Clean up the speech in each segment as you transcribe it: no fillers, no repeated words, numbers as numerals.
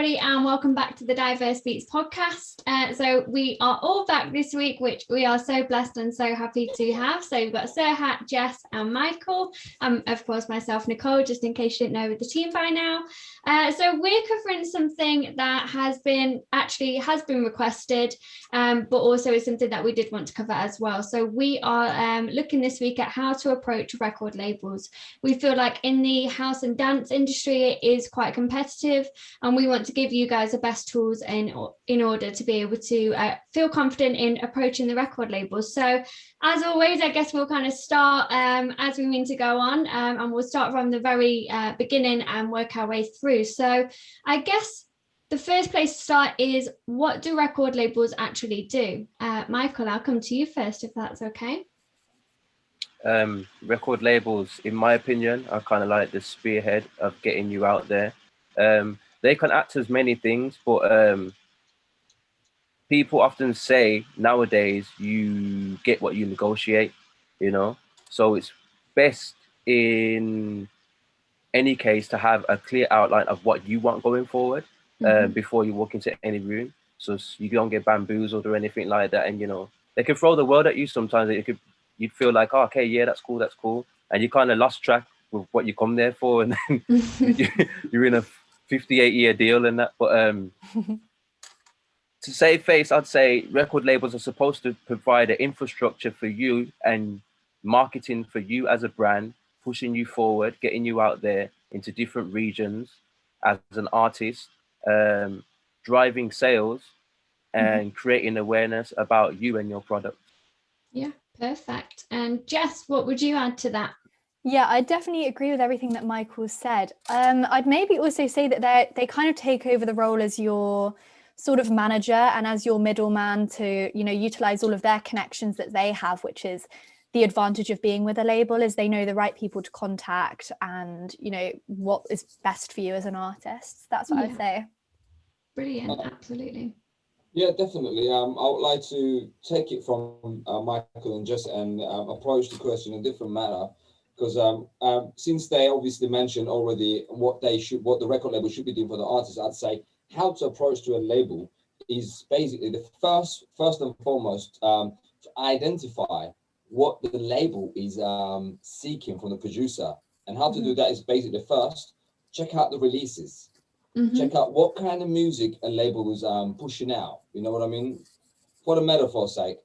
everybody, and welcome back to the Diverse Beats podcast. So we are all back this week, which we are so blessed and so happy to have. So we've got Serhat, Jess, and Michael. Of course, myself, Nicole, just in case you didn't know, with the team by now. So we're covering something that has been requested, but also is something that we did want to cover as well. So we are looking this week at how to approach record labels. We feel like in the house and dance industry, it is quite competitive, and we want to give you guys the best tools in order to be able to feel confident in approaching the record labels. So as always, I guess we'll kind of start as we mean to go on, and we'll start from the very beginning and work our way through. So I guess the first place to start is, what do record labels actually do? Michael, I'll come to you first, if that's okay. Record labels, in my opinion, are kind of like the spearhead of getting you out there. They can act as many things, but people often say nowadays you get what you negotiate, you know? So it's best in any case to have a clear outline of what you want going forward before you walk into any room. So you don't get bamboozled or anything like that. And, you know, they can throw the world at you sometimes. You'd feel like, oh, okay, yeah, that's cool. And you kind of lost track with what you come there for. And then you're in a 58-year deal and that. But to save face, I'd say record labels are supposed to provide an infrastructure for you and marketing for you as a brand, pushing you forward, getting you out there into different regions as an artist, driving sales and creating awareness about you and your product. Yeah, perfect. And Jess, what would you add to that? Yeah, I definitely agree with everything that Michael said. I'd maybe also say that they kind of take over the role as your sort of manager and as your middleman to, you know, utilize all of their connections that they have, which is the advantage of being with a label, is they know the right people to contact and, you know, what is best for you as an artist. That's what I'd say. Brilliant, absolutely. Yeah, definitely. I would like to take it from Michael and Jess and approach the question in a different manner, because since they obviously mentioned already what the record label should be doing for the artist, I'd say how to approach to a label is basically the first and foremost to identify what the label is seeking from the producer, and how to do that is basically first check out the releases. Check out what kind of music a label is pushing out. You know what I mean? For the metaphor's sake,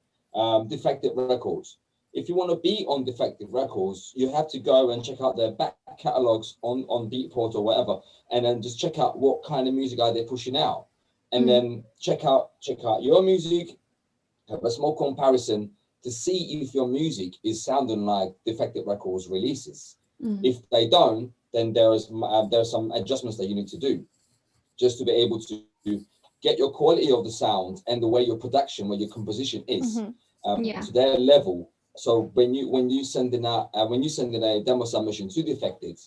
Defective Records. If you want to be on Defective Records, you have to go and check out their back catalogs on Beatport or whatever, and then just check out what kind of music are they pushing out, and then check out your music, have a small comparison to see if your music is sounding like Defective Records releases. If they don't, then there's some adjustments that you need to do, just to be able to get your quality of the sound and the way your production, where your composition is to their level. So when you send in a demo submission to Defected,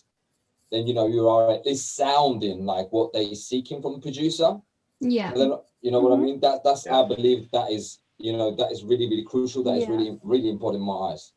then, you know, you are at least sounding like what they're seeking from the producer. Yeah. And then, you know what I mean? That's I believe that is, you know, that is really, really crucial. That is really, really important in my eyes.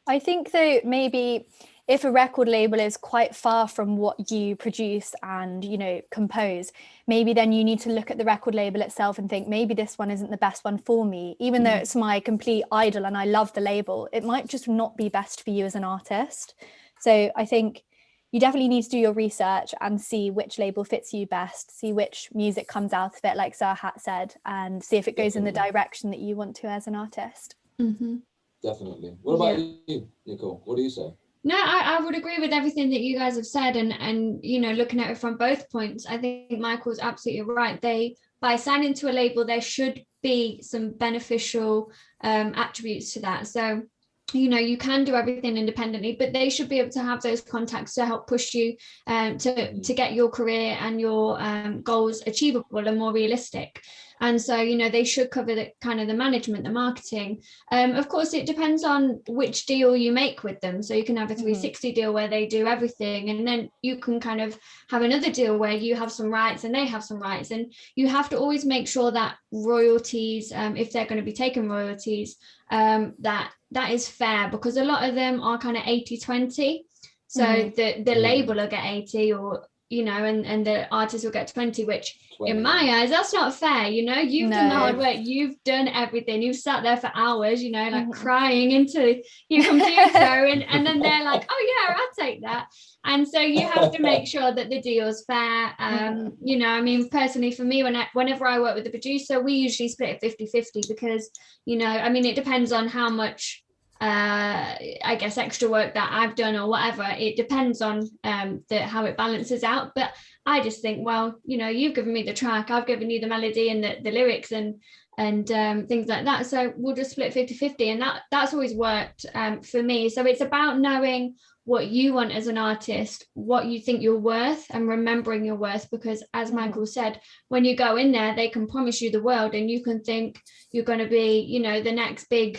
I think though, maybe if a record label is quite far from what you produce and, you know, compose, maybe then you need to look at the record label itself and think, maybe this one isn't the best one for me, even though it's my complete idol and I love the label. It might just not be best for you as an artist. So I think you definitely need to do your research and see which label fits you best, see which music comes out of it, like Serhat said, and see if it goes in the direction that you want to as an artist. Definitely. What about you, Nicole? What do you say? No, I would agree with everything that you guys have said, and you know, looking at it from both points, I think Michael's absolutely right. By signing to a label, there should be some beneficial attributes to that. So, you know, you can do everything independently, but they should be able to have those contacts to help push you to get your career and your goals achievable and more realistic. And so, you know, they should cover the kind of the management, the marketing. Of course, it depends on which deal you make with them. So you can have a 360 deal where they do everything, and then you can kind of have another deal where you have some rights and they have some rights. And you have to always make sure that royalties, if they're going to be taking royalties, that is fair, because a lot of them are kind of 80-20. So the label will get 80, or you know, and the artist will get 20, which 20. in my eyes, that's not fair. You know, you've done the hard work, you've done everything, you've sat there for hours, you know, like crying into your computer, and then they're like, oh yeah, I'll take that. And so you have to make sure that the deal's fair. You know, I mean, personally for me, whenever I work with the producer, we usually split it 50-50 because, you know, I mean, it depends on how much I guess extra work that I've done or whatever. It depends on how it balances out. But I just think, well, you know, you've given me the track, I've given you the melody and the lyrics and things like that. So we'll just split 50-50, and that's always worked for me. So it's about knowing what you want as an artist, what you think you're worth, and remembering your worth, because as Michael said, when you go in there, they can promise you the world and you can think you're going to be, you know, the next big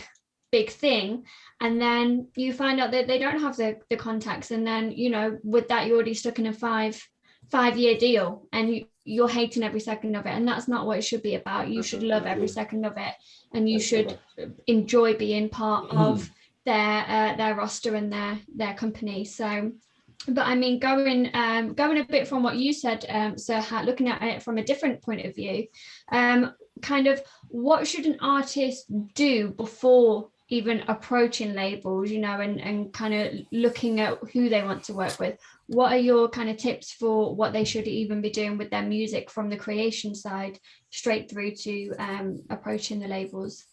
thing, and then you find out that they don't have the contacts, and then, you know, with that you're already stuck in a five-year deal, and you're hating every second of it, and that's not what it should be about. You should love every second of it, and you should enjoy being part of their roster and their company. So, but I mean, going a bit from what you said, Serhat, looking at it from a different point of view, kind of what should an artist do before even approaching labels, you know, and kind of looking at who they want to work with? What are your kind of tips for what they should even be doing with their music from the creation side straight through to approaching the labels?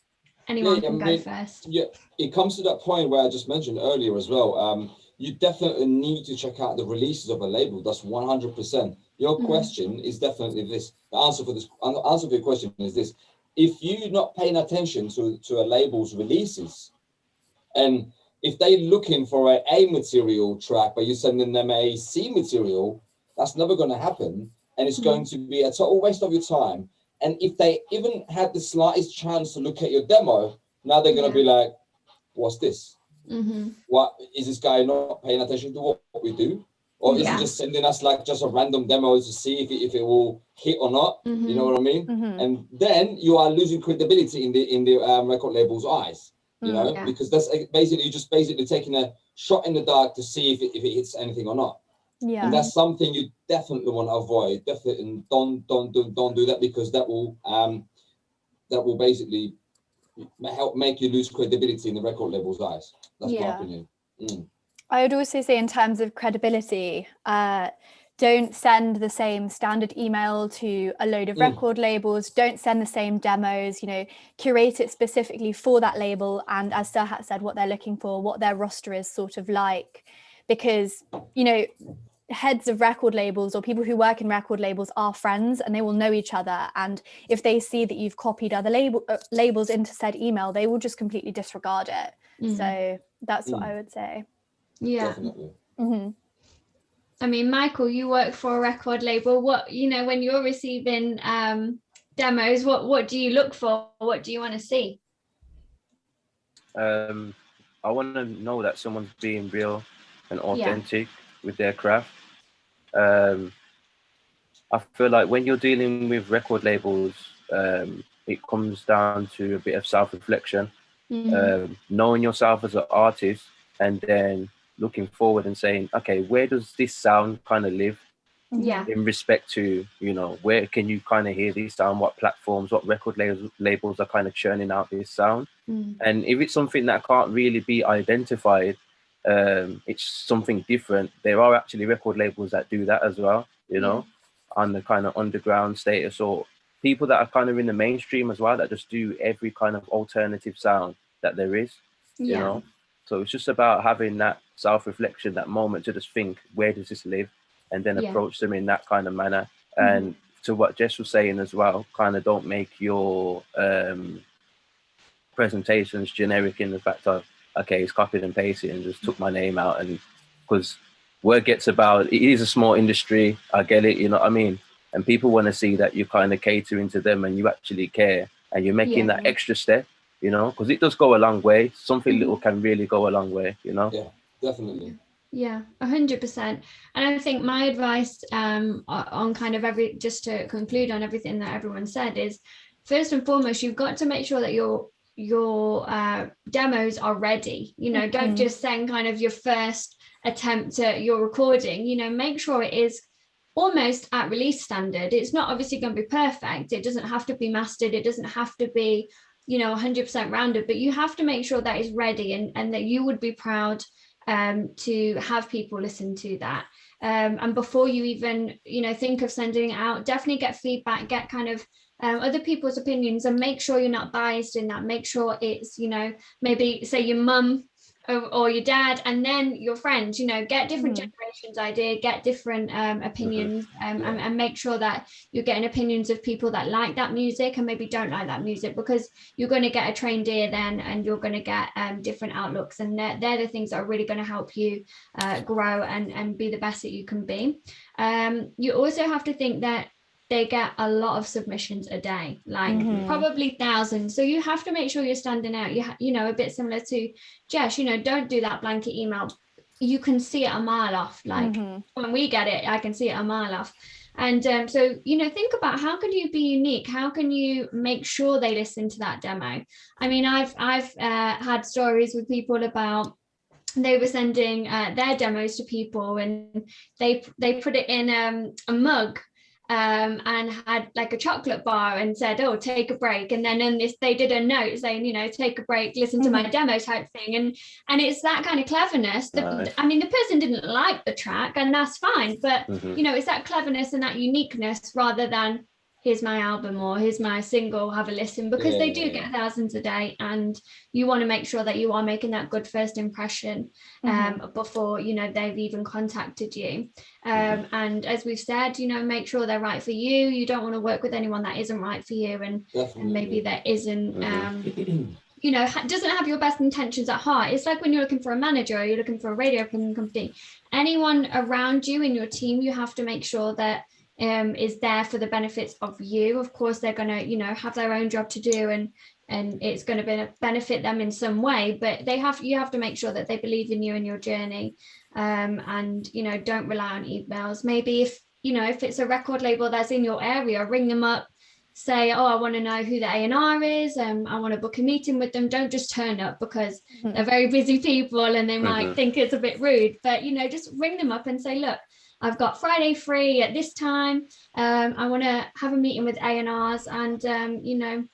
Anyone can go first. Yeah, it comes to that point where I just mentioned earlier as well. You definitely need to check out the releases of a label. That's 100%. Your question is definitely this. The answer for your question is this: if you're not paying attention to a label's releases, and if they're looking for an A material track, but you're sending them a C material, that's never going to happen, and it's going to be a total waste of your time. And if they even had the slightest chance to look at your demo, now they're going to be like, what's this? What is this guy not paying attention to what we do? Or is he just sending us like just a random demo to see if it will hit or not? You know what I mean? And then you are losing credibility in the record label's eyes, you know, because that's basically taking a shot in the dark to see if it hits anything or not. Yeah. And that's something you definitely want to avoid. Definitely don't do that, because that will basically help make you lose credibility in the record label's eyes. That's my opinion. I would also say, in terms of credibility, don't send the same standard email to a load of record labels. Don't send the same demos. You know, curate it specifically for that label, and as Serhat said, what they're looking for, what their roster is sort of like, because, you know, heads of record labels or people who work in record labels are friends, and they will know each other, and if they see that you've copied other labels into said email, they will just completely disregard it. So that's what I would say. Definitely. I mean, Michael, you work for a record label. What, you know, when you're receiving demos, what do you look for? What do you want to see? I want to know that someone's being real and authentic with their craft. I feel like when you're dealing with record labels, it comes down to a bit of self-reflection, knowing yourself as an artist, and then looking forward and saying, okay, where does this sound kind of live? In respect to, you know, where can you kind of hear this sound? What platforms, what record labels are kind of churning out this sound? And if it's something that can't really be identified, it's something different. There are actually record labels that do that as well, you know, on the kind of underground status, or people that are kind of in the mainstream as well, that just do every kind of alternative sound that there is, you know. So it's just about having that self-reflection, that moment to just think, where does this live? And then approach them in that kind of manner. And to what Jess was saying as well, kind of don't make your presentations generic in the fact of, okay, it's copied and pasted and just took my name out. And because word gets about, it is a small industry, I get it, you know what I mean? And people want to see that you're kind of catering to them and you actually care, and you're making that extra step, you know, because it does go a long way. Something little can really go a long way, you know? Yeah, definitely. Yeah, 100%. And I think my advice on kind of just to conclude on everything that everyone said is, first and foremost, you've got to make sure that your demos are ready. You know, don't just send kind of your first attempt at your recording. You know, make sure it is almost at release standard. It's not obviously going to be perfect. It doesn't have to be mastered. It doesn't have to be, 100% rounded, but you have to make sure that is ready, and that you would be proud to have people listen to that. And before you even, think of sending it out, definitely get feedback, get kind of other people's opinions, and make sure you're not biased in that. Make sure it's, maybe say your mum or your dad, and then your friends, get different generations idea, get different opinions, and make sure that you're getting opinions of people that like that music and maybe don't like that music, because you're going to get a trained ear then, and you're going to get different outlooks, and they're the things that are really going to help you grow and be the best that you can be. You also have to think that they get a lot of submissions a day, like probably thousands. So you have to make sure you're standing out. A bit similar to Jess, don't do that blanket email. You can see it a mile off. Like when we get it, I can see it a mile off. And so, think about how can you be unique? How can you make sure they listen to that demo? I mean, I've had stories with people about they were sending their demos to people, and they put it in a mug. And had like a chocolate bar and said, "Oh, take a break." And then in this, they did a note saying, "Take a break, listen to my demo," type thing. And it's that kind of cleverness. That, I mean, the person didn't like the track, and that's fine. But it's that cleverness and that uniqueness, rather than here's my album or here's my single, have a listen, because they do get thousands a day, and you want to make sure that you are making that good first impression before they've even contacted you. And as we've said, make sure they're right for you. You don't want to work with anyone that isn't right for you, and maybe that isn't doesn't have your best intentions at heart. It's like when you're looking for a manager, or you're looking for a radio company, anyone around you in your team, you have to make sure that is there for the benefits of you. Of course, they're going to, have their own job to do, and it's going to benefit them in some way, but you have to make sure that they believe in you and your journey, and don't rely on emails. Maybe if it's a record label that's in your area, ring them up, say, "Oh, I want to know who the A&R is, I want to book a meeting with them." Don't just turn up, because they're very busy people and they might think it's a bit rude, but just ring them up and say, "Look, I've got Friday free at this time. I want to have a meeting with A&Rs and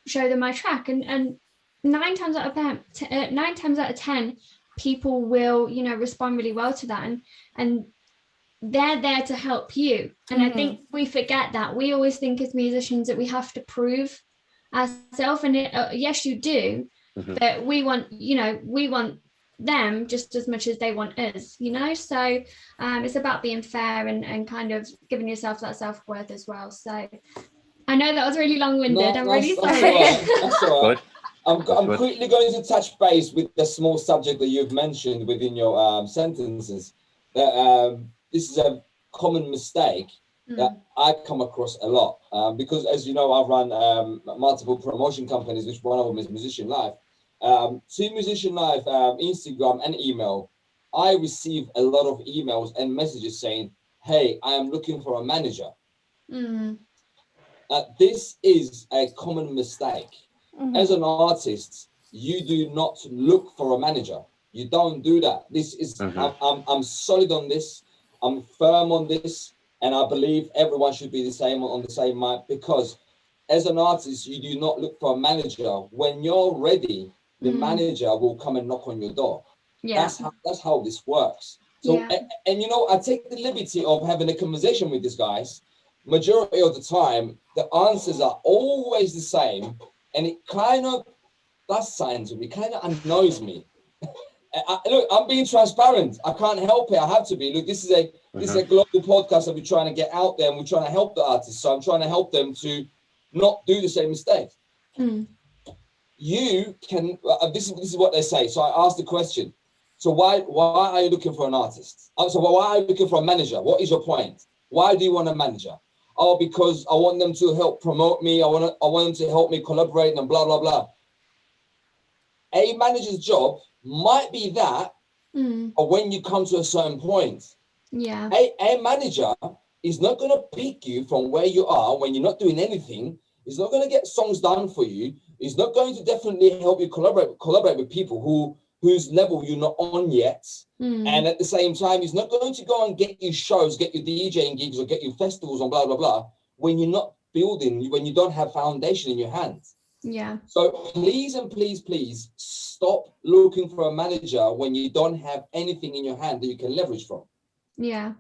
show them my track." And 9 times out of 10, people will respond really well to that, and they're there to help you. And I think we forget that. We always think as musicians that we have to prove ourselves, and yes, you do, but we want them just as much as they want us, so it's about being fair and kind of giving yourself that self-worth as well. So I know that was really long-winded. I'm really sorry. That's all right. I'm quickly going to touch base with the small subject that you've mentioned within your sentences. That this is a common mistake that I come across a lot, because, as you know, I've run multiple promotion companies, which one of them is Musician Life. To Musician Life, Instagram and email, I receive a lot of emails and messages saying, "Hey, I am looking for a manager." This is a common mistake. As an artist, you do not look for a manager. You don't do that. This is I'm solid on this. I'm firm on this, and I believe everyone should be the same on the same mind, because as an artist, you do not look for a manager. When you're ready, the manager will come and knock on your door. That's how this works. So, and I take the liberty of having a conversation with these guys. Majority of the time, the answers are always the same, and it kind of does something to me, kind of annoys me. Look, I'm being transparent. I can't help it. I have to be. Look, this is a global podcast that we're trying to get out there, and we're trying to help the artists. So I'm trying to help them to not do the same mistake. You can. This is what they say. So I asked the question. So why are you looking for an artist? So why are you looking for a manager? What is your point? Why do you want a manager? Oh, because I want them to help promote me. I want them to help me collaborate and blah blah blah. A manager's job might be that, but when you come to a certain point, a manager is not going to pick you from where you are when you're not doing anything. He's not going to get songs done for you. He's not going to definitely help you collaborate with people who whose level you're not on yet. And at the same time, he's not going to go and get you shows, get you DJing gigs, or get you festivals and blah, blah, blah, when you're not building, when you don't have foundation in your hands. Yeah. So please and please stop looking for a manager when you don't have anything in your hand that you can leverage from. Yeah.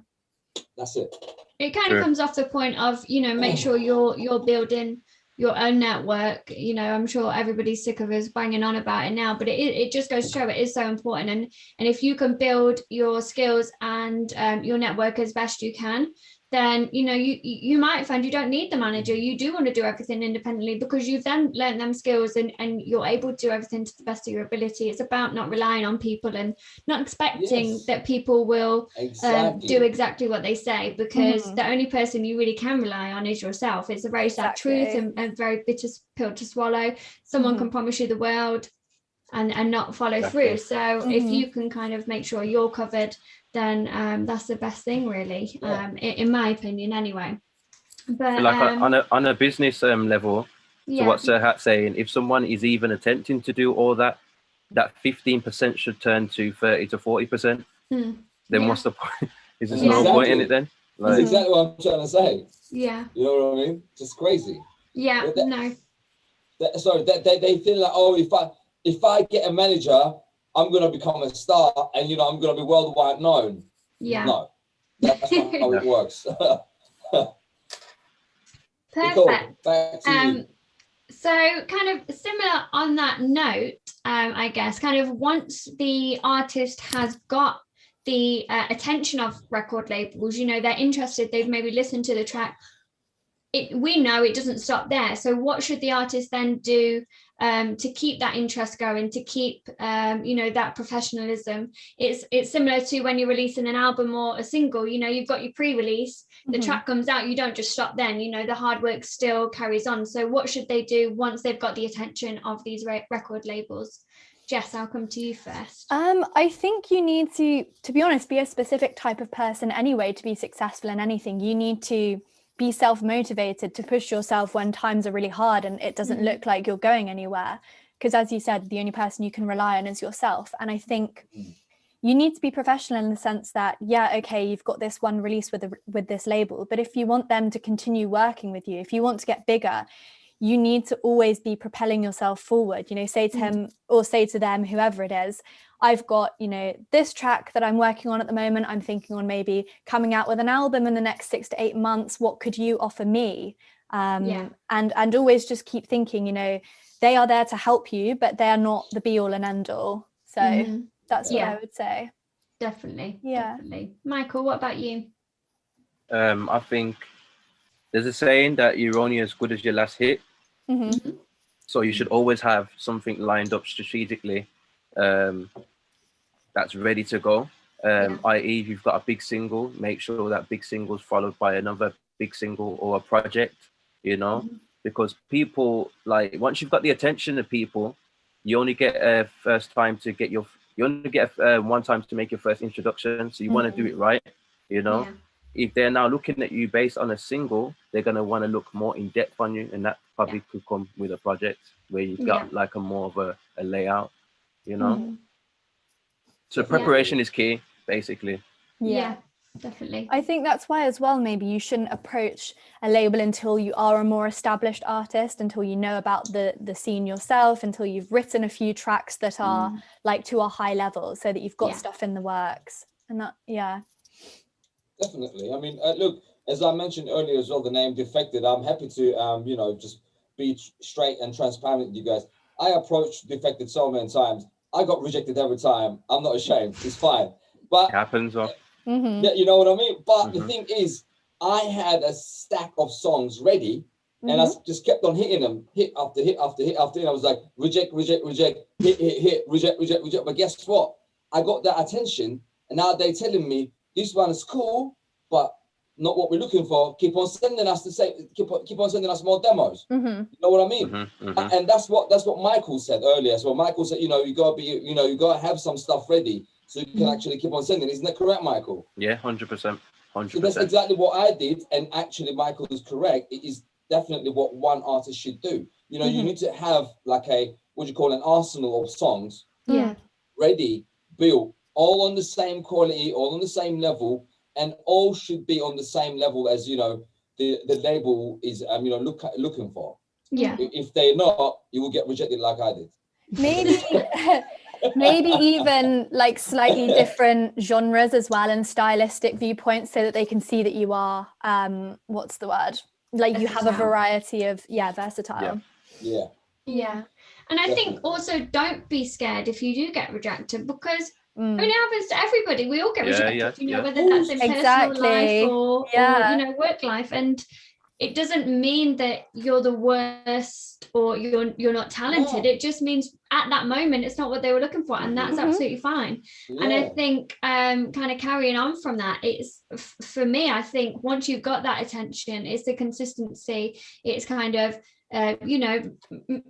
That's it. It kind of comes off the point of, you know, make sure you're building your own network. You know, I'm sure everybody's sick of us banging on about it now, but it just goes to show it is so important. And if you can build your skills and your network as best you can, then, you know, you might find you don't need the manager. You do want to do everything independently because you've then learned them skills and you're able to do everything to the best of your ability. It's about not relying on people and not expecting that people will do exactly what they say, because the only person you really can rely on is yourself. It's a very sad truth and very bitter pill to swallow. Someone can promise you the world and not follow through. So if you can kind of make sure you're covered, then that's the best thing, really, in my opinion, anyway. But like on a business level, to what Serhat's saying, if someone is even attempting to do all that, that 15% should turn to 30 to 40%. Then what's the point? Is there no point in it then? Like, that's exactly what I'm trying to say. Yeah. You know what I mean? Just crazy. Yeah. They feel like, oh, if I get a manager, I'm going to become a star and, you know, I'm going to be worldwide known. Yeah. No, that's not how it works. Perfect. Back to you. So kind of similar on that note, I guess, kind of once the artist has got the attention of record labels, you know, they're interested, they've maybe listened to the track. We know it doesn't stop there. So what should the artist then do to keep that interest going, to keep, you know, that professionalism? It's similar to when you're releasing an album or a single, you know, you've got your pre-release, the track comes out, you don't just stop then, you know, the hard work still carries on. So what should they do once they've got the attention of these record labels? Jess, I'll come to you first. I think you need to be honest, be a specific type of person anyway to be successful in anything. You need to be self-motivated to push yourself when times are really hard and it doesn't look like you're going anywhere. Because as you said, the only person you can rely on is yourself. And I think you need to be professional in the sense that, yeah, okay, you've got this one release with this label, but if you want them to continue working with you, if you want to get bigger, you need to always be propelling yourself forward. You know, say to him or say to them, whoever it is, I've got, you know, this track that I'm working on at the moment. I'm thinking on maybe coming out with an album in the next 6 to 8 months. What could you offer me? And always just keep thinking, you know, they are there to help you, but they are not the be all and end all. So that's what I would say. Definitely. Yeah. Definitely. Michael, what about you? I think there's a saying that you're only as good as your last hit. So you should always have something lined up strategically that's ready to go. I.e., if you've got a big single, make sure that big single is followed by another big single or a project, you know, because people, like, once you've got the attention of people, you only get a first time to get one time to make your first introduction. So you want to do it right, you know. If they're now looking at you based on a single, they're going to want to look more in depth on you, and that probably could come with a project where you've got like a more of a layout, you know. So preparation is key, basically. Yeah, definitely. I think that's why as well, maybe you shouldn't approach a label until you are a more established artist, until you know about the scene yourself, until you've written a few tracks that are like to a high level, so that you've got stuff in the works. And that, Definitely. I mean, look, as I mentioned earlier as well, the name Defected, I'm happy to, you know, just be straight and transparent with you guys. I approached Defected so many times. I got rejected every time. I'm not ashamed. It's fine. But it happens. Yeah, you know what I mean? But the thing is, I had a stack of songs ready and I just kept on hitting them, hit after hit after hit after hit. I was like, reject, reject, reject, hit, reject, reject, reject. But guess what? I got that attention and now they're telling me this one is cool, but not what we're looking for. Keep on sending us keep on sending us more demos. You know what I mean? And that's what Michael said earlier. So Michael said, you know, you gotta have some stuff ready so you can actually keep on sending. Isn't that correct, Michael? Yeah, 100%. So that's exactly what I did. And actually, Michael is correct. It is definitely what one artist should do. You know, you need to have like an arsenal of songs. ready, built, all on the same quality, all on the same level, and all should be on the same level as, you know, the label is, you know, looking for. Yeah. If they're not, you will get rejected like I did. Maybe maybe even like slightly different genres as well, and stylistic viewpoints, so that they can see that you are what's the word, like you have a variety of versatile. Yeah. And I think also don't be scared if you do get rejected, because I mean, it happens to everybody. We all get rejected, you know, whether that's in personal life or you know, work life. And it doesn't mean that you're the worst or you're not talented. It just means at that moment it's not what they were looking for, and that's absolutely fine. And I think kind of carrying on from that, it's for me, I think once you've got that attention, it's the consistency. It's kind of you know,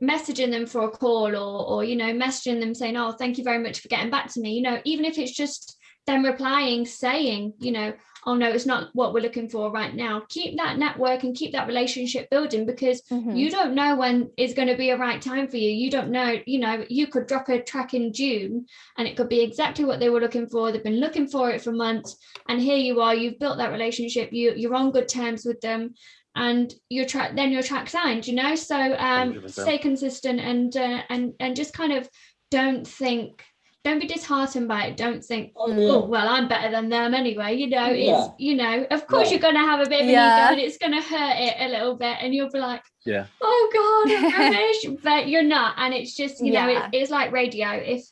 messaging them for a call, or you know, messaging them saying, oh, thank you very much for getting back to me, you know, even if it's just them replying saying, you know, oh no, it's not what we're looking for right now. Keep that network and keep that relationship building, because you don't know when is going to be a right time for you. You don't know, you know, you could drop a track in June and it could be exactly what they were looking for. They've been looking for it for months, and here you are, you've built that relationship, you're on good terms with them, and your track signed, you know. So stay consistent, and just kind of don't be disheartened by it. Don't think, oh well, I'm better than them anyway, you know. It's, you know, of course you're going to have a bit of an ego, and it's going to hurt it a little bit, and you'll be like, oh god, I'm rubbish. But you're not. And it's just, you know, it's like radio. If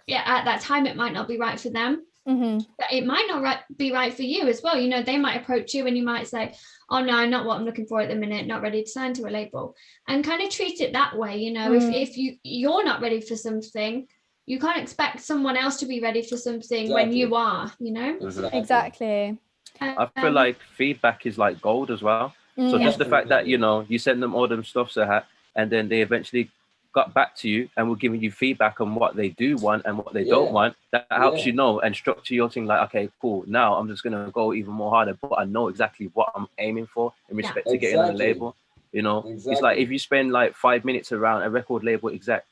at that time it might not be right for them, but it might not be right for you as well. You know, they might approach you and you might say, oh no, not what I'm looking for at the minute, not ready to sign to a label. And kind of treat it that way, you know. If you're not ready for something, you can't expect someone else to be ready for something when you are, you know. Exactly. I feel like feedback is like gold as well. So just the fact that, you know, you send them all them stuff, Serhat, and then they eventually got back to you and were giving you feedback on what they do want and what they don't want, that helps you know and structure your thing, like, okay, cool, now I'm just gonna go even more harder, but I know exactly what I'm aiming for in respect to getting on a label, you know. It's like if you spend like 5 minutes around a record label exec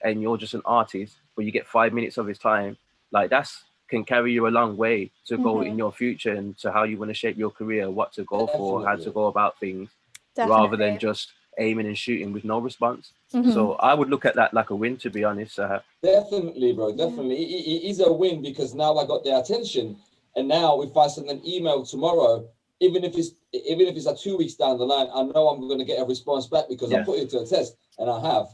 and you're just an artist, but you get 5 minutes of his time, like that's can carry you a long way to go in your future and to how you want to shape your career, what to go for, how to go about things, rather than just aiming and shooting with no response. So I would look at that like a win, to be honest. Definitely, bro. Definitely, it is a win, because now I got their attention, and now if I send an email tomorrow, even if it's a 2 weeks down the line, I know I'm going to get a response back because I put it to a test, and I have.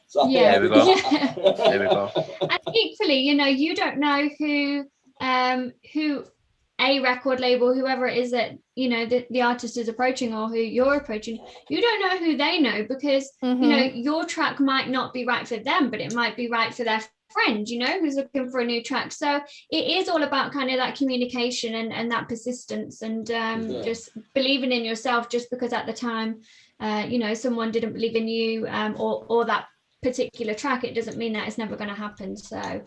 So there we go. There we go. And equally, you know, you don't know who a record label, whoever it is that, you know, the artist is approaching or who you're approaching, you don't know who they know, because you know, your track might not be right for them, but it might be right for their friend, you know, who's looking for a new track. So it is all about kind of that communication and that persistence, and just believing in yourself. Just because at the time you know, someone didn't believe in you or that particular track, it doesn't mean that it's never going to happen. So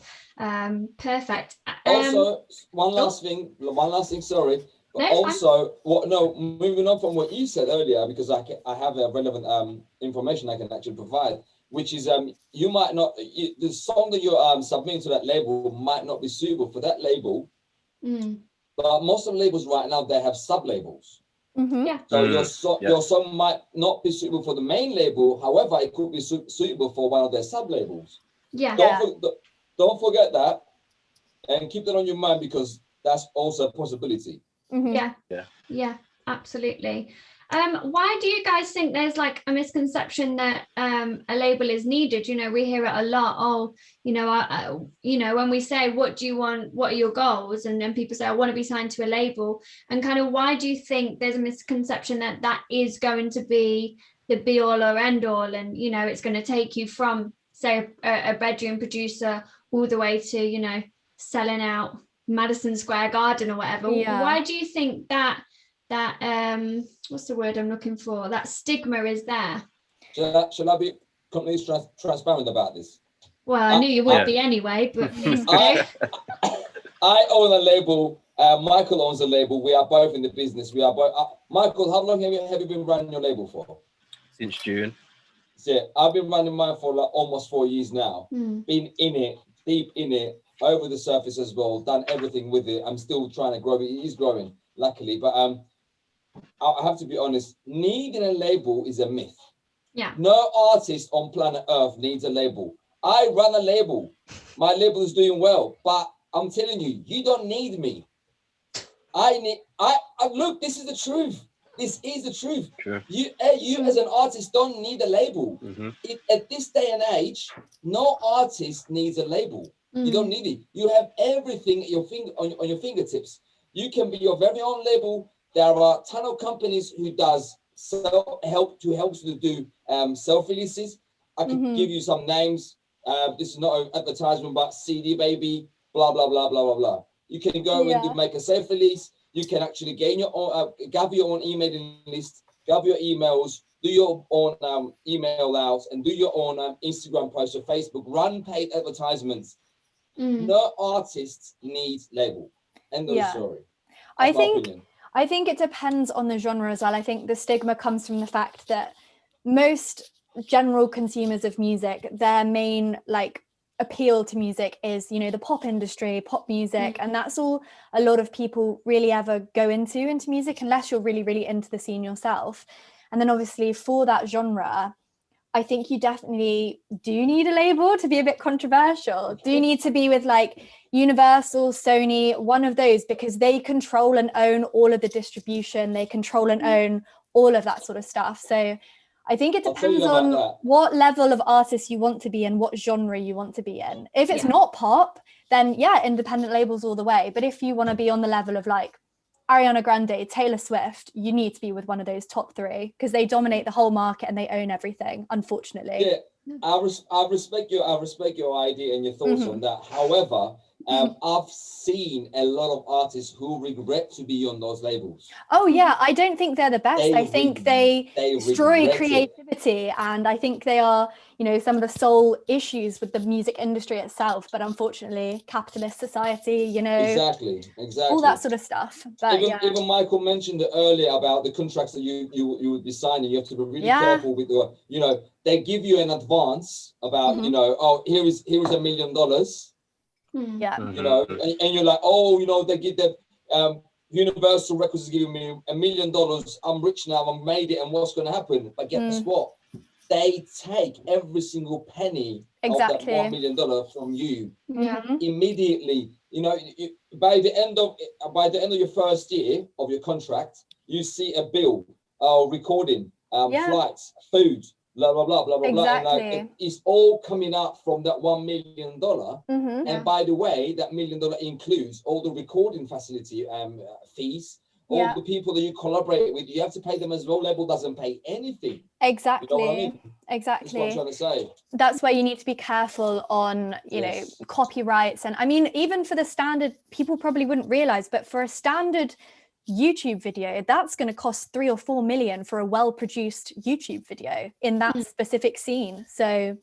perfect. Also, one last thing, sorry, but also moving on from what you said earlier, because I have a relevant information I can actually provide, which is you might not, the song that you're submitting to that label might not be suitable for that label, but most of the labels right now, they have sub labels. So your song might not be suitable for the main label. However, it could be suitable for one of their sub labels. Don't forget that, and keep that on your mind, because that's also a possibility. Yeah, absolutely. Why do you guys think there's like a misconception that a label is needed? You know, we hear it a lot. Oh, you know, when we say, what do you want? What are your goals? And then people say, I want to be signed to a label. And kind of, why do you think there's a misconception that that is going to be the be all or end all? And, you know, it's going to take you from, say, a bedroom producer all the way to, you know, selling out Madison Square Garden or whatever. Why do you think that what's the word I'm looking for, that stigma is there? Shall I be completely transparent about this? Well, I knew you would be anyway, but please do. I own a label, Michael owns a label, we are both in the business, we are both Michael, how long have you been running your label for? Since June. Yeah, I've been running mine for like almost 4 years now. Been in it deep in it, over the surface as well, done everything with it. I'm still trying to grow it. It is growing, luckily. But I have to be honest, needing a label is a myth. Yeah. No artist on planet Earth needs a label. I run a label. My label is doing well, but I'm telling you, you don't need me. I look, this is the truth. This is the truth. True. You as an artist don't need a label. At this day and age, no artist needs a label. You don't need it. You have everything at your on your fingertips. You can be your very own label. There are a ton of companies who does help you to do self-releases. I can give you some names. This is not an advertisement, but CD Baby, blah blah blah blah blah blah. You can go and make a self-release. You can actually gain your own, gather your own emailing list, gather your emails, do your own email outs, and do your own Instagram posts or Facebook. Run paid advertisements. No artist needs label. End of the story. That's my opinion. I think it depends on the genre as well. I think the stigma comes from the fact that most general consumers of music, their main appeal to music is, the pop industry, pop music, and that's all a lot of people really ever go into music, unless you're really, really into the scene yourself. And then obviously for that genre, I think you definitely do need a label to be a bit controversial. Do need to be with Universal, Sony, one of those, because they control and own all of the distribution. They control and own all of that sort of stuff. So I think it depends on what level of artist you want to be and what genre you want to be in. If it's not pop, then independent labels all the way. But if you want to be on the level of Ariana Grande, Taylor Swift, you need to be with one of those top three, because they dominate the whole market and they own everything, unfortunately. Yeah, I respect your idea and your thoughts on that. However, I've seen a lot of artists who regret to be on those labels. Oh yeah, I don't think they're the best. I think they destroy creativity, and I think they are, some of the sole issues with the music industry itself. But unfortunately, capitalist society, exactly, all that sort of stuff. But even Michael mentioned it earlier about the contracts that you would be signing. You have to be really careful with the, they give you an advance about, here is $1 million. Yeah. And you're like, they give them Universal Records is giving me $1 million. I'm rich now. I've made it. And what's going to happen? But guess what? They take every single penny of that $1 million from you immediately. By the end of your first year of your contract, you see a bill, recording, flights, food, blah blah blah blah blah blah, and it's all coming out from that $1 million. And by the way, that $1 million includes all the recording facility fees, all the people that you collaborate with. You have to pay them as well. Label doesn't pay anything. Exactly. You know what I mean? That's what I'm trying to say. That's where you need to be careful on, copyrights. And I mean, even for the standard, people probably wouldn't realize, but for a standard YouTube video, that's going to cost 3 or 4 million for a well-produced YouTube video in that specific scene. So,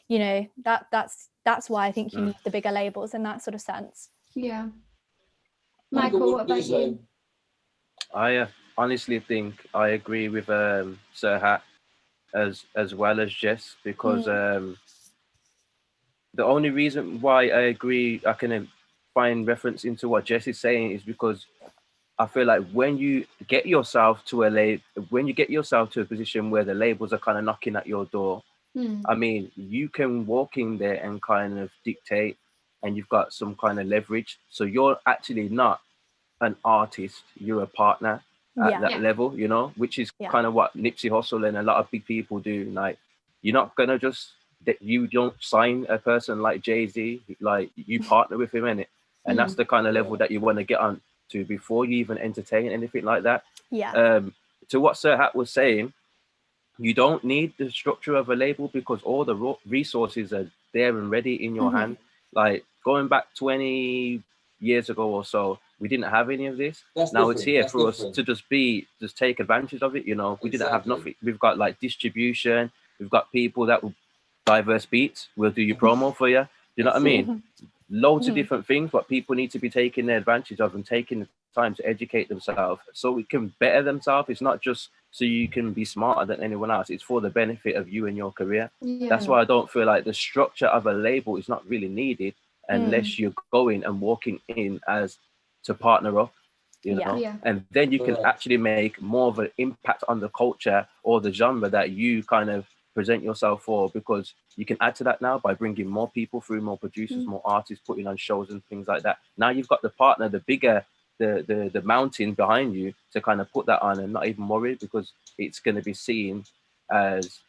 that's why I think you need the bigger labels in that sort of sense. Yeah. Michael, what about you? I honestly think I agree with Serhat as well as Jess, because the only reason why I agree, I can find reference into what Jess is saying, is because I feel like when you get yourself to a position where the labels are kind of knocking at your door, I mean, you can walk in there and kind of dictate, and you've got some kind of leverage. So you're actually not an artist, you're a partner at that level, which is kind of what Nipsey Hussle and a lot of big people do. Like, you're not gonna you don't sign a person like Jay-Z, like you partner with him in it, and that's the kind of level that you want to get on to before you even entertain anything like that. To what Serhat was saying, you don't need the structure of a label, because all the resources are there and ready in your hand. Like, going back 20 years ago or so, we didn't have any of this. Now it's here for us to just take advantage of it. We didn't have nothing. We've got distribution. We've got people that will diverse beats. We'll do your promo for you. You know what I mean? Loads of different things, but people need to be taking advantage of and taking the time to educate themselves so we can better themselves. It's not just so you can be smarter than anyone else. It's for the benefit of you and your career. That's why I don't feel like the structure of a label is not really needed. unless you're going and walking in as to partner up, you know. Yeah. And then you can actually make more of an impact on the culture or the genre that you kind of present yourself for, because you can add to that now by bringing more people through, more producers, more artists, putting on shows and things like that. Now you've got the partner, the bigger the mountain behind you to kind of put that on and not even worry, because it's going to be seen as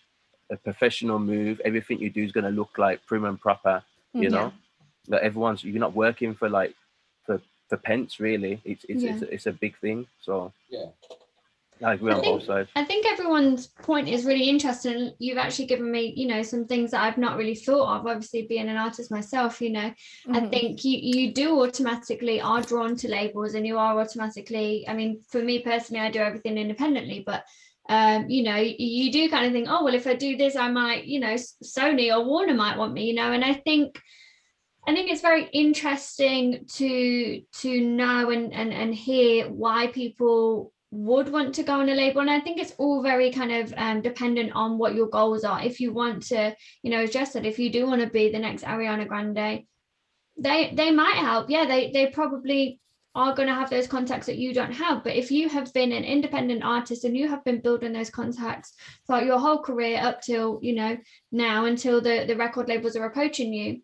a professional move. Everything you do is going to look like prim and proper, you know. That you're not working for like for pence really. It's a big thing. So I agree on both sides. I think everyone's point is really interesting. You've actually given me, you know, some things that I've not really thought of, obviously being an artist myself, you know. I think you do automatically are drawn to labels, and you are automatically, I mean, for me personally, I do everything independently, but you know, you do kind of think, oh, well, if I do this, I might, you know, Sony or Warner might want me, you know. And I think it's very interesting to know and hear why people would want to go on a label. And I think it's all very kind of dependent on what your goals are. If you want to, you know, as Jess said, if you do want to be the next Ariana Grande, they might help. Yeah, they probably are going to have those contacts that you don't have. But if you have been an independent artist and you have been building those contacts throughout your whole career up till, you know, now, until the record labels are approaching you,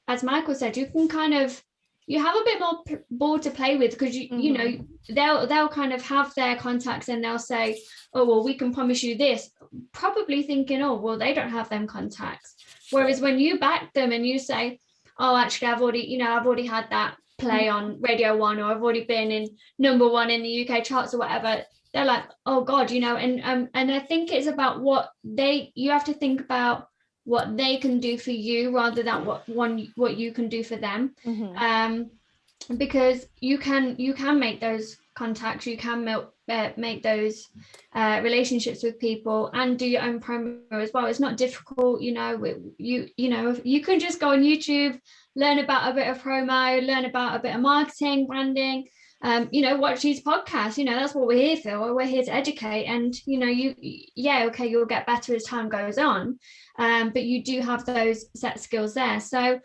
as Michael said, you can kind of, you have a bit more ball to play with, because you know, they'll kind of have their contacts and they'll say, oh, well, we can promise you this, probably thinking, oh, well, they don't have them contacts. Whereas when you back them and you say, oh, actually, I've already had that play on Radio 1, or I've already been in #1 in the UK charts or whatever, they're like, oh God, you know. And I think it's about you have to think about what they can do for you rather than what you can do for them. Because you can make those contacts, you can make those relationships with people and do your own promo as well. It's not difficult, you know. You know, you can just go on YouTube, learn about a bit of promo, learn about a bit of marketing, branding, you know, watch these podcasts. You know, that's what we're here for. We're here to educate. And you know, you'll get better as time goes on, but you do have those set skills there. So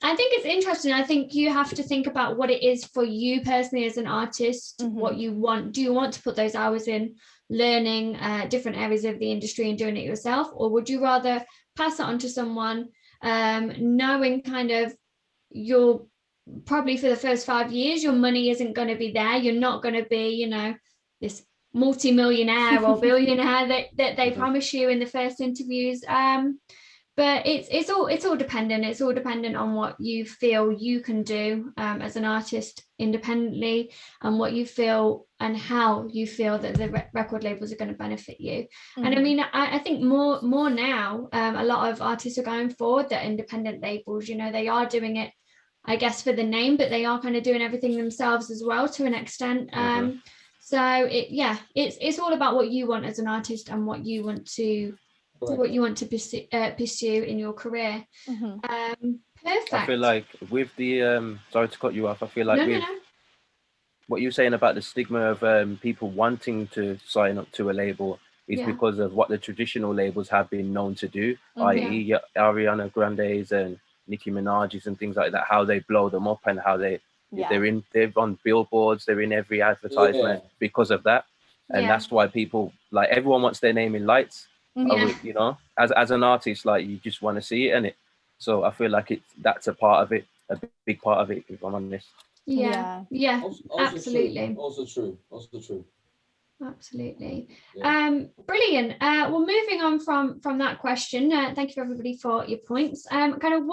I think it's interesting. I think you have to think about what it is for you personally as an artist, what you want. Do you want to put those hours in learning different areas of the industry and doing it yourself? Or would you rather pass it on to someone, knowing kind of you're probably for the first 5 years, your money isn't going to be there. You're not going to be, you know, this multi-millionaire or billionaire that they promise you in the first interviews. But it's all dependent. It's all dependent on what you feel you can do as an artist independently, and what you feel and how you feel that the record labels are going to benefit you. And I mean, I think more now, a lot of artists are going forward that independent labels, you know, they are doing it, I guess, for the name, but they are kind of doing everything themselves as well to an extent. So it's all about what you want as an artist and what you want to pursue in your career. Perfect. I feel like with the sorry to cut you off. I feel like what you're saying about the stigma of people wanting to sign up to a label is because of what the traditional labels have been known to do, i.e. Ariana Grande's and Nicki Minaj's and things like that, how they blow them up and how they're on billboards, they're in every advertisement because of that. And that's why people, like, everyone wants their name in lights. You know, as an artist, like, you just want to see it in it. So I feel like that's a part of it, a big part of it, if I'm honest. Absolutely. Also true. Absolutely. Brilliant. Well, moving on from that question, thank you everybody for your points. Kind of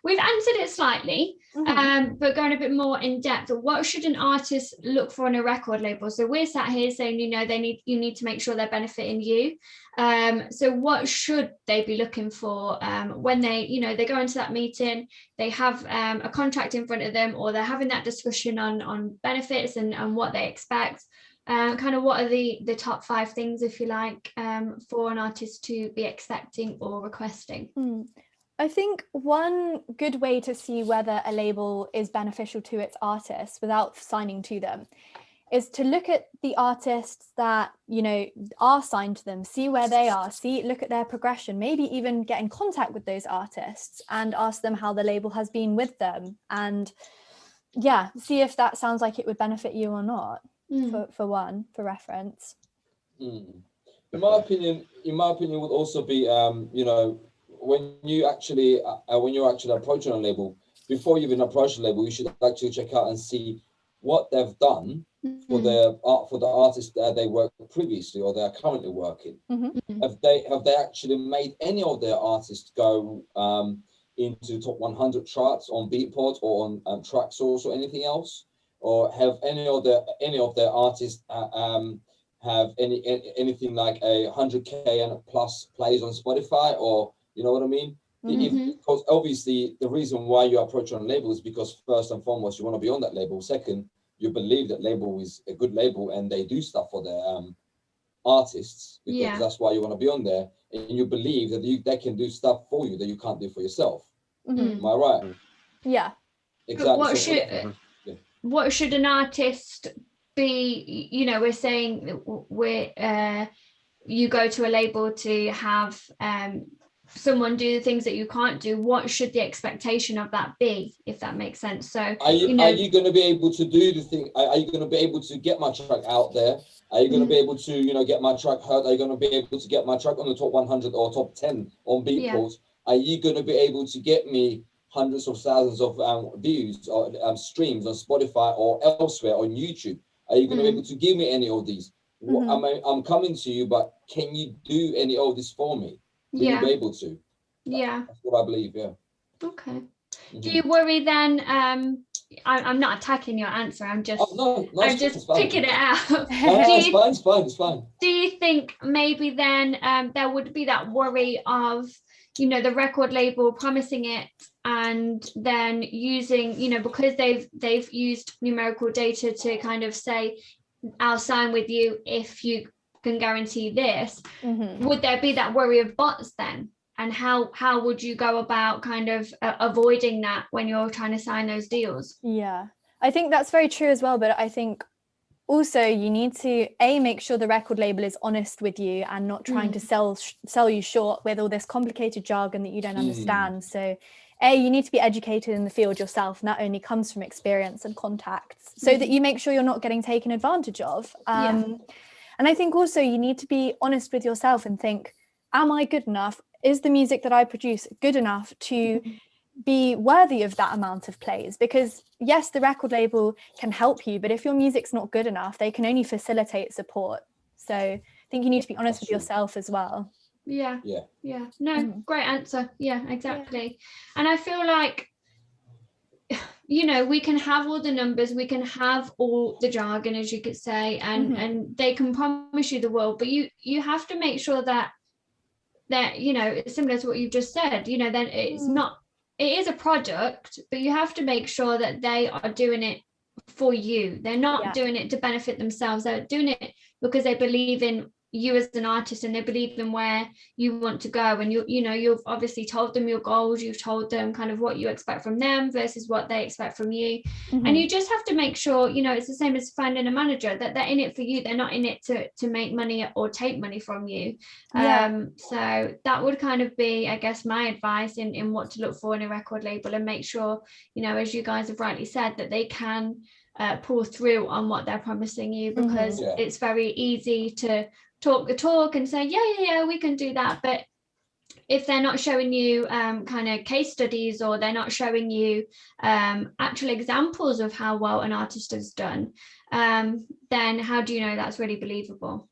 we've answered it slightly, but going a bit more in depth, what should an artist look for in a record label? So we're sat here saying, you know, you need to make sure they're benefiting you. So what should they be looking for when they, you know, they go into that meeting, they have a contract in front of them, or they're having that discussion on benefits and what they expect? Kind of what are the top 5 things, if you like, for an artist to be expecting or requesting? I think one good way to see whether a label is beneficial to its artists without signing to them is to look at the artists that, you know, are signed to them, see where they are, look at their progression, maybe even get in contact with those artists and ask them how the label has been with them, and yeah, see if that sounds like it would benefit you or not. For reference. In my opinion, would also be you know, when you're actually approaching a label, before you even approach a label, you should actually check out and see what they've done for the artists that they worked previously or they are currently working. Have they actually made any of their artists go into top 100 charts on Beatport or on Tracksource or anything else? Or have any of their artists have anything like 100K and plus plays on Spotify, or you know what I mean? Because obviously the reason why you approach on a label is because first and foremost you want to be on that label. Second, you believe that label is a good label and they do stuff for their artists, because that's why you want to be on there, and you believe that they can do stuff for you that you can't do for yourself. Am I right? Yeah, exactly. What should an artist be? You know, we're saying you go to a label to have someone do the things that you can't do. What should the expectation of that be, if that makes sense? So are you going to be able to do the thing? Are you going to be able to get my track out there? Are you going to be able to, you know, get my track heard? Are you going to be able to get my track on the top 100 or top 10 on Beatport? Are you going to be able to get me hundreds of thousands of views or streams on Spotify or elsewhere on YouTube? Are you going to be able to give me any of these? I'm coming to you, but can you do any of this for me? Will you be able to? That's what I believe. Okay. Do you worry then? I'm not attacking your answer. I'm just picking it out. It's fine. Do you think maybe then there would be that worry of, you know, the record label promising it and then using, you know, because they've used numerical data to kind of say, I'll sign with you if you can guarantee this. Would there be that worry of bots then? And how would you go about kind of avoiding that when you're trying to sign those deals? Yeah, I think that's very true as well. But I think also you need to make sure the record label is honest with you and not trying to sell you short with all this complicated jargon that you don't understand. So you need to be educated in the field yourself, and that only comes from experience and contacts, so that you make sure you're not getting taken advantage of. And I think also you need to be honest with yourself and think, am I good enough? Is the music that I produce good enough to be worthy of that amount of plays? Because yes, the record label can help you, but if your music's not good enough, they can only facilitate support. So I think you need to be honest with yourself as well. No, great answer. Exactly. And I feel like, you know, we can have all the numbers, we can have all the jargon, as you could say, and they can promise you the world, but you have to make sure that you know, similar to what you've just said, you know, then it is a product, but you have to make sure that they are doing it for you. They're not doing it to benefit themselves. They're doing it because they believe in you as an artist, and they believe in where you want to go. And you know, you've obviously told them your goals, you've told them kind of what you expect from them versus what they expect from you. And you just have to make sure, you know, it's the same as finding a manager, that they're in it for you. They're not in it to make money or take money from you. So that would kind of be, I guess, my advice in what to look for in a record label, and make sure, you know, as you guys have rightly said, that they can pull through on what they're promising you, because it's very easy to talk the talk and say we can do that, but if they're not showing you kind of case studies, or they're not showing you actual examples of how well an artist has done, then how do you know that's really believable?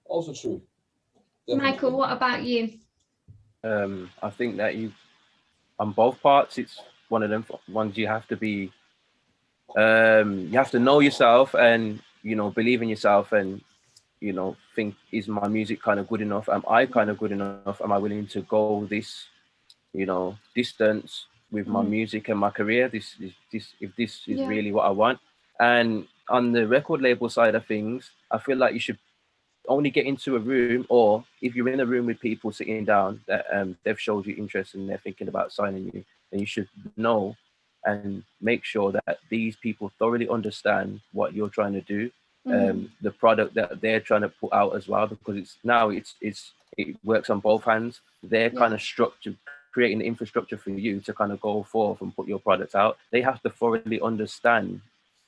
Also true. Definitely. Michael, what about you? I think that on both parts, it's one of them ones you have to be you have to know yourself, and you know, believe in yourself, and you know, think, is my music kind of good enough? Am I kind of good enough? Am I willing to go this, you know, distance with my music and my career? This if this is really what I want. And on the record label side of things, I feel like you should only get into a room, or if you're in a room with people sitting down that they've showed you interest and they're thinking about signing you, then you should know and make sure that these people thoroughly understand what you're trying to do, the product that they're trying to put out as well, because it works on both hands. They're kind of creating the infrastructure for you to kind of go forth and put your products out. They have to thoroughly understand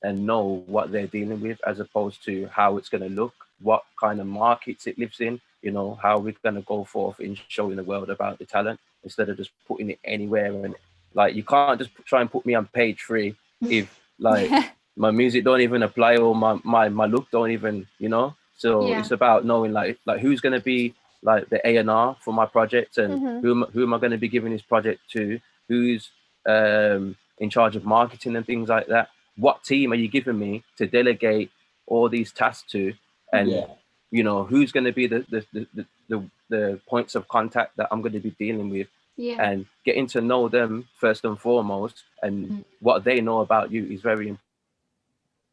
and know what they're dealing with, as opposed to how it's going to look, what kind of markets it lives in, you know, how we're going to go forth in showing the world about the talent, instead of just putting it anywhere. And like, you can't just try and put me on page 3 if like my music don't even apply, or my look don't even, you know. So it's about knowing like who's going to be like the A&R for my project, and who am I going to be giving this project to, who's in charge of marketing and things like that. What team are you giving me to delegate all these tasks to, and you know, who's going to be the points of contact that I'm going to be dealing with, and getting to know them first and foremost, and what they know about you is very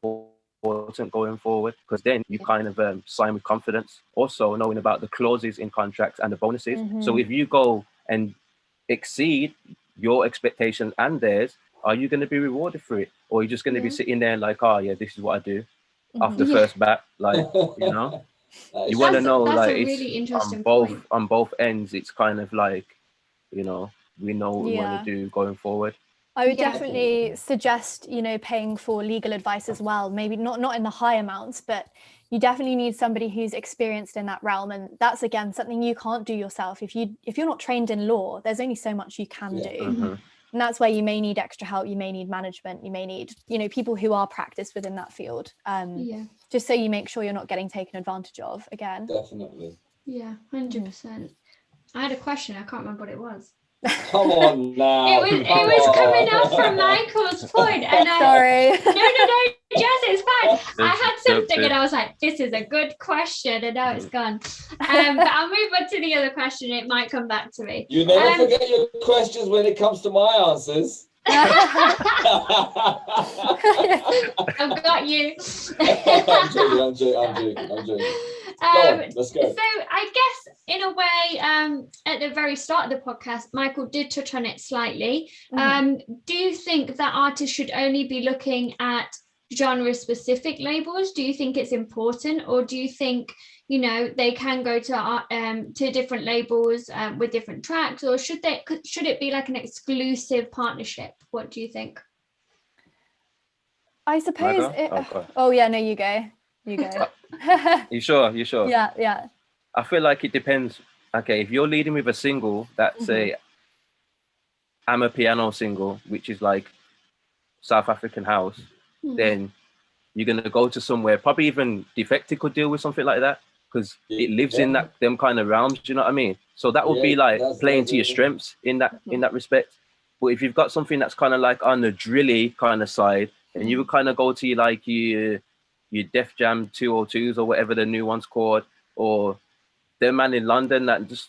important going forward, because then you kind of sign with confidence. Also knowing about the clauses in contracts and the bonuses. So if you go and exceed your expectations and theirs, are you going to be rewarded for it, or are you just going to be sitting there like, oh yeah, this is what I do after the first bat, like, you know? You want to know, that's like, a it's really interesting on both ends. It's kind of like, you know, we know what we want to do going forward. I would definitely suggest, you know, paying for legal advice as well. Maybe not in the high amounts, but you definitely need somebody who's experienced in that realm. And that's, again, something you can't do yourself. If you're not trained in law, there's only so much you can do. And that's where you may need extra help. You may need management. You may need, you know, people who are practiced within that field. Just so you make sure you're not getting taken advantage of again. Definitely. Yeah, 100%. I had a question. I can't remember what it was. Come on now. It was coming up from Michael's point, and sorry. No, Jess, it's fine. I had something, and I was like, "This is a good question," and now it's gone. But I'll move on to the other question. It might come back to me. You never forget your questions when it comes to my answers. I've got you. I'm joking. Let's go. So I guess in a way, at the very start of the podcast, Michael did touch on it slightly. Do you think that artists should only be looking at genre-specific labels? Do you think it's important, or do you think, you know, they can go to different labels with different tracks, or should it be like an exclusive partnership? What do you think? I suppose. You go. You sure? Yeah. I feel like it depends. Okay, if you're leading with a single that's a I'm a piano single, which is like South African house, then you're gonna go to somewhere. Probably even Defected could deal with something like that, because it lives in them kind of realms. Do you know what I mean? So that would be like playing to your strengths in that respect. But if you've got something that's kind of like on the drilly kind of side, and you would kind of go to your Def Jam 202s or whatever the new one's called, or the man in London that just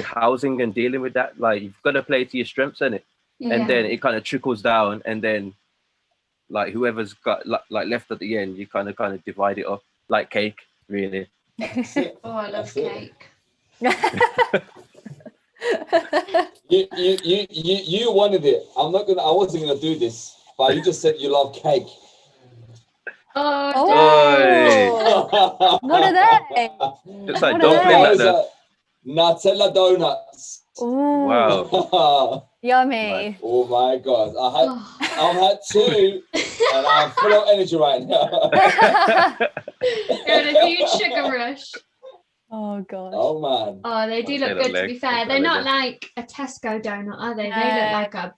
housing and dealing with that. Like, you've got to play to your strengths in it, and then it kind of trickles down, and then like whoever's got like left at the end, you kind of divide it up like cake, really. Oh, I love cake. You wanted it. I wasn't gonna do this, but you just said you love cake. Oh. What are they? It's like dumpling like that. Nutella donuts. Ooh. Wow. Yummy. Oh my God. I've had 2 and I'm full of energy right now. You're in a huge sugar rush. Oh gosh. Oh man. Oh, they do look good, to be fair. They're not like a Tesco donut, are they? They look like a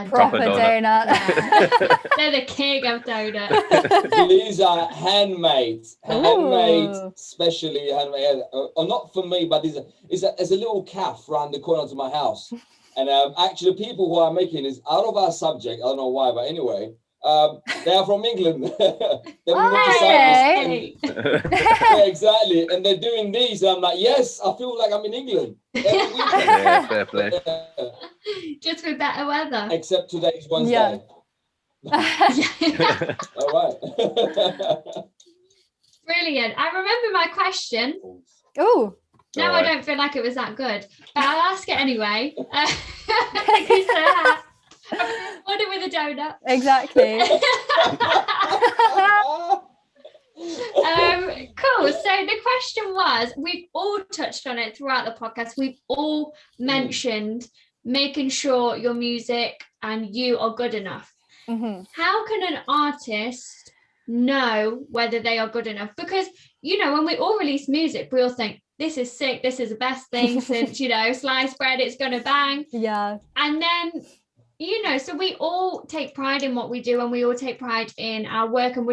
proper donut. Yeah. They're the king of donuts. These are handmade, specially handmade. Not for me, but there's a little cafe around the corner to my house. And actually, people who are making is out of our subject. I don't know why, but anyway, they are from England. Yeah, exactly. And they're doing these. And I'm like, yes, I feel like I'm in England every weekend. Yeah, fair play. Just with better weather. Except today's Wednesday. Yeah. All right. Brilliant. I remember my question. Oh. Now I don't feel like it was that good, but I'll ask it anyway. Order with a donut. Exactly. Cool. So the question was, we've all touched on it throughout the podcast. We've all mentioned making sure your music and you are good enough. How can an artist know whether they are good enough? Because, you know, when we all release music, we all think, this is sick, this is the best thing since, you know, sliced bread, it's gonna bang. Yeah. And then, you know, so we all take pride in what we do, and we all take pride in our work, and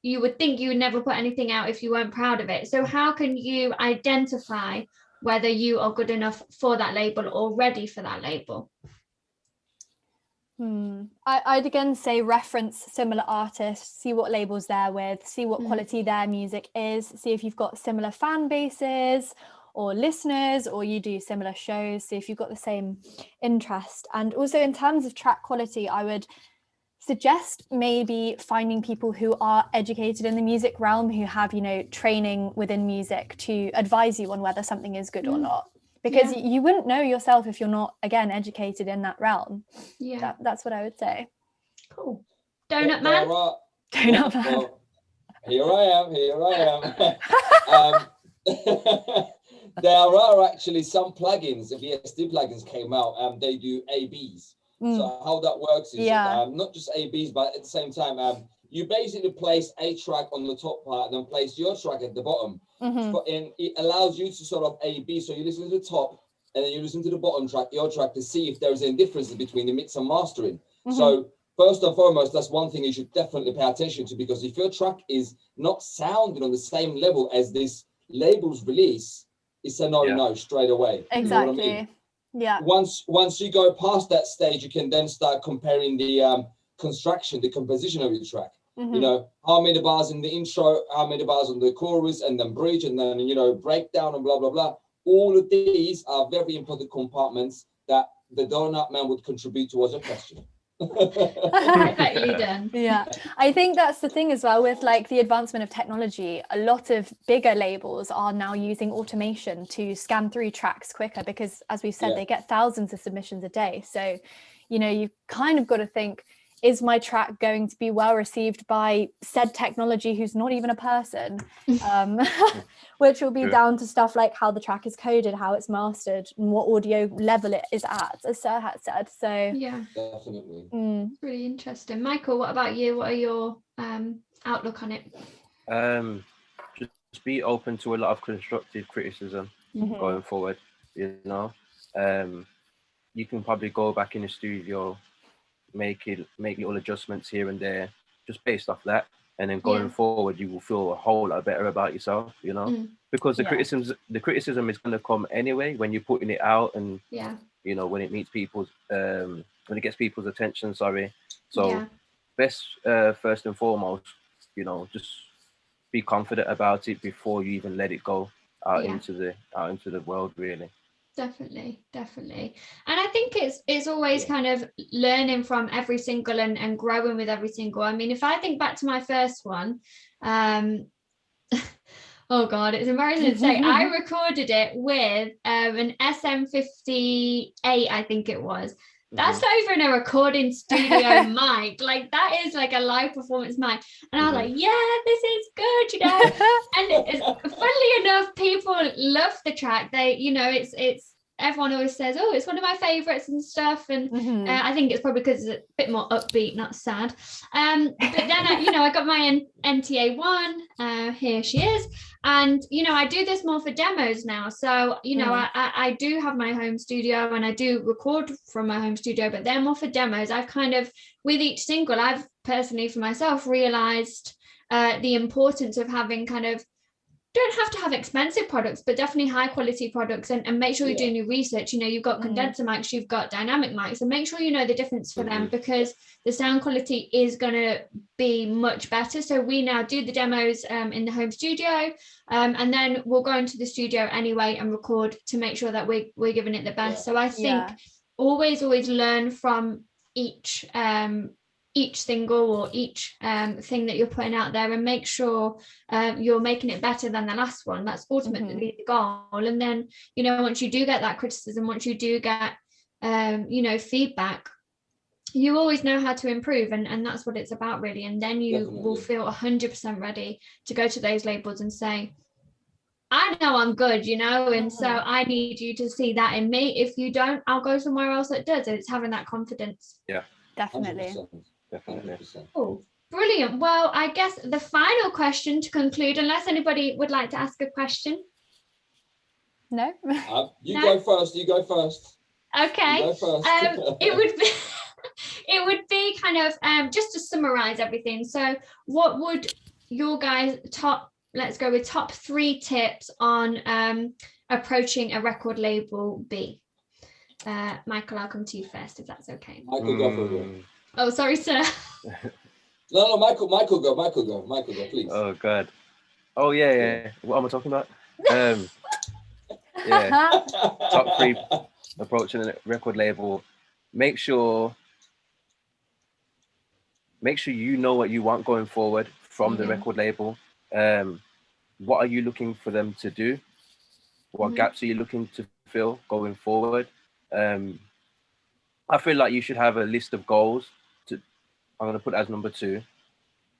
you would think you would never put anything out if you weren't proud of it. So how can you identify whether you are good enough for that label or ready for that label? I'd again say reference similar artists, see what labels they're with, see what quality their music is, see if you've got similar fan bases or listeners, or you do similar shows, see if you've got the same interest. And also in terms of track quality, I would suggest maybe finding people who are educated in the music realm, who have, you know, training within music to advise you on whether something is good or not. Because you wouldn't know yourself if you're not, again, educated in that realm. Yeah, that's what I would say. Cool. Donut man. Donut man. Well, here I am. There are actually some plugins. The VST plugins came out. They do ABs. So how that works is not just ABs, but at the same time, you basically place a track on the top part and then place your track at the bottom. But it allows you to sort of A-B. So you listen to the top and then you listen to the bottom track, your track, to see if there's any differences between the mix and mastering. So first and foremost, that's one thing you should definitely pay attention to, because if your track is not sounding on the same level as this label's release, it's a no straight away. Exactly. You know what I mean? Yeah. Once you go past that stage, you can then start comparing the construction, the composition of your track. You know, how many bars in the intro, how many bars on the chorus, and then bridge, and then, you know, breakdown and blah, blah, blah. All of these are very important compartments that the donut man would contribute towards a question. Perfectly done. Yeah, I think that's the thing as well with like the advancement of technology. A lot of bigger labels are now using automation to scan through tracks quicker, because as we've said, they get thousands of submissions a day. So, you know, you've kind of got to think, is my track going to be well received by said technology who's not even a person? Which will be down to stuff like how the track is coded, how it's mastered, and what audio level it is at, as Serhat said. So yeah, definitely. Really interesting. Michael, what about you? What are your outlook on it? Just be open to a lot of constructive criticism going forward. You know, you can probably go back in the studio, make little adjustments here and there, just based off that, and then going forward, you will feel a whole lot better about yourself. You know, because the criticism is going to come anyway when you're putting it out, and you know, when it meets people's when it gets people's attention. So best first and foremost, you know, just be confident about it before you even let it go out into the world, really. Definitely. And I think it's always kind of learning from every single and growing with every single. I mean, if I think back to my first one, oh God, it's embarrassing to say, I recorded it with an SM58, I think it was. That's not even a recording studio mic. Like, that is like a live performance mic. And I was like, yeah, this is good, you know. And funnily enough, people love the track. They, you know, it's everyone always says, oh, it's one of my favorites and stuff. And I think it's probably because it's a bit more upbeat, not sad. But then, I got my NTA one. Here she is. And, you know, I do this more for demos now. So, you know, I do have my home studio and I do record from my home studio, but they're more for demos. I've kind of, with each single, I've personally for myself realized the importance of having kind of, don't have to have expensive products, but definitely high quality products, and make sure you're doing your research. You know, you've got condenser mics, you've got dynamic mics, and make sure you know the difference for them, because the sound quality is going to be much better. So we now do the demos in the home studio, and then we'll go into the studio anyway and record to make sure that we're giving it the best. So I think always learn from each single or each thing that you're putting out there, and make sure you're making it better than the last one. That's ultimately the goal. And then, you know, once you do get that criticism, once you do get you know, feedback, you always know how to improve, and that's what it's about really. And then you will feel 100% ready to go to those labels and say, I know I'm good, you know, and so I need you to see that in me. If you don't, I'll go somewhere else that does. And it's having that confidence. Yeah, definitely. 100%. Oh, brilliant. Well, I guess the final question to conclude, unless anybody would like to ask a question. No. You go first. You go first. Okay. You go first. It would be kind of just to summarize everything. So what would your guys let's go with top 3 tips on approaching a record label be? Michael, I'll come to you first, if that's okay. Michael, go for it. Oh, sorry, sir. No, Michael go, please. Oh God. Oh yeah. What am I talking about? Yeah. Top 3 approaching a record label. Make sure you know what you want going forward from the record label. What are you looking for them to do? What gaps are you looking to fill going forward? I feel like you should have a list of goals. I'm going to put it as number 2,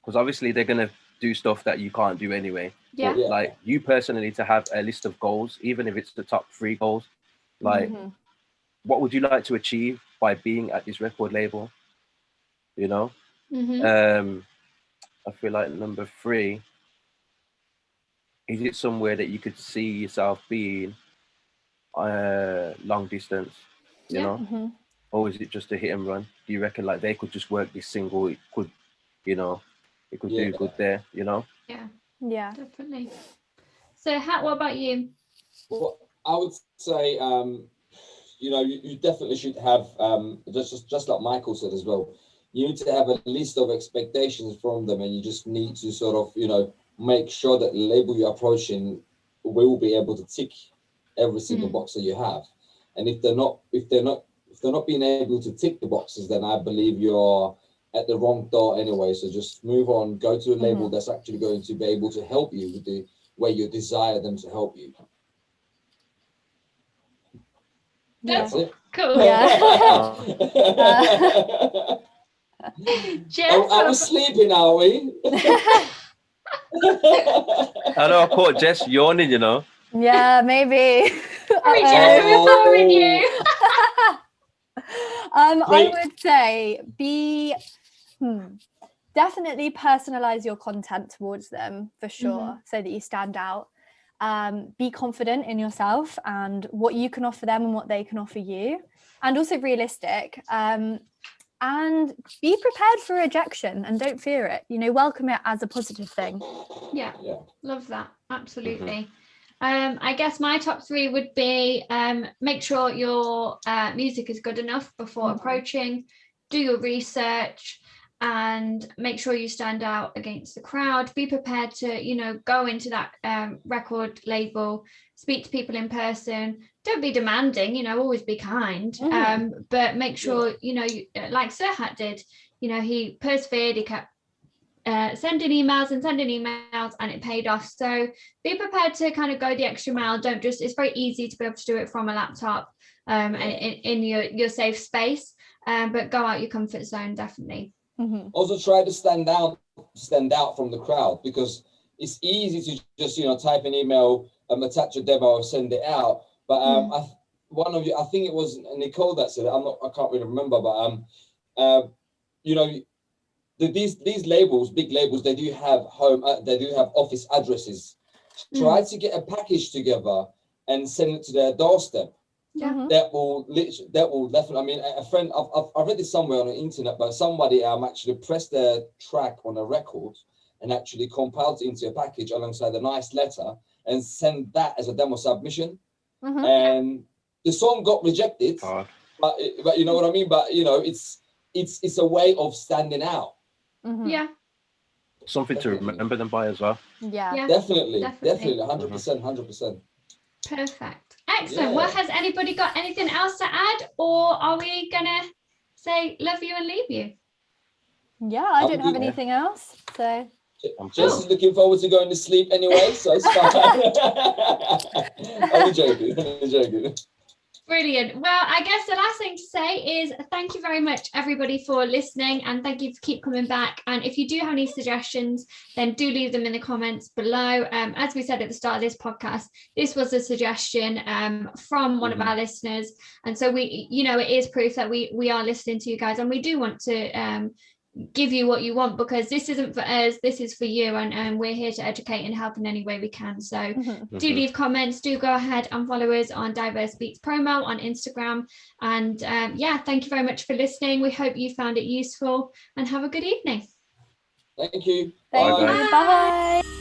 because obviously they're going to do stuff that you can't do anyway. Yeah. But, like, you personally to have a list of goals, even if it's the top 3 goals. Like, what would you like to achieve by being at this record label? You know? I feel like number 3, is it somewhere that you could see yourself being long distance, you know? Or is it just a hit and run? Do you reckon like they could just work this single, it could, you know, it could do good there, you know? Yeah, definitely. So what about you? Well, I would say you know, you definitely should have just like Michael said as well, you need to have a list of expectations from them, and you just need to sort of, you know, make sure that the label you're approaching will be able to tick every single box that you have. And if they're not being able to tick the boxes, then I believe you're at the wrong door anyway. So just move on, go to a label that's actually going to be able to help you with the way you desire them to help you. That's it. Cool. Yeah. Jess, are we sleeping, are we? I know I caught Jess yawning, you know. Yeah, maybe. Sorry, Jess, we're boring you. I would say definitely personalize your content towards them for sure, so that you stand out. Be confident in yourself and what you can offer them and what they can offer you, and also realistic. And be prepared for rejection and don't fear it. You know, welcome it as a positive thing. Yeah. Love that. Absolutely. I guess my top 3 would be make sure your music is good enough before approaching, do your research, and make sure you stand out against the crowd. Be prepared to, you know, go into that record label, speak to people in person. Don't be demanding, you know, always be kind, but make sure, you know, like Serhat did, you know, he persevered, he kept sending emails, and it paid off. So be prepared to kind of go the extra mile. Don't just, it's very easy to be able to do it from a laptop in your safe space, but go out your comfort zone, definitely. Also try to stand out from the crowd, because it's easy to just, you know, type an email, attach a demo and send it out. But one of you, I think it was Nicole that said it, I can't really remember, but you know, these labels, big labels, they do have office addresses. Try to get a package together and send it to their doorstep. That will definitely. I mean, a friend, I've read this somewhere on the internet, but somebody actually pressed their track on a record and actually compiled it into a package alongside a nice letter and sent that as a demo submission. And the song got rejected, but you know what I mean. But you know, it's a way of standing out. Yeah. Something to remember them by as well. Yeah. Definitely. 100%. Perfect. Excellent. Well, has anybody got anything else to add, or are we gonna say love you and leave you? Yeah, I don't have anything else. So I'm just looking forward to going to sleep anyway, so it's fine. I'm joking. Brilliant. Well, I guess the last thing to say is thank you very much, everybody, for listening, and thank you for keep coming back. And if you do have any suggestions, then do leave them in the comments below. As we said at the start of this podcast, this was a suggestion from one of our listeners, and so we, you know, it is proof that we are listening to you guys, and we do want to give you what you want, because this isn't for us, this is for you, and we're here to educate and help in any way we can. So do leave comments, do go ahead and follow us on Diverse Speaks Promo on Instagram, and yeah, thank you very much for listening. We hope you found it useful, and have a good evening. Thank you. Thank Bye, you. guys. Bye.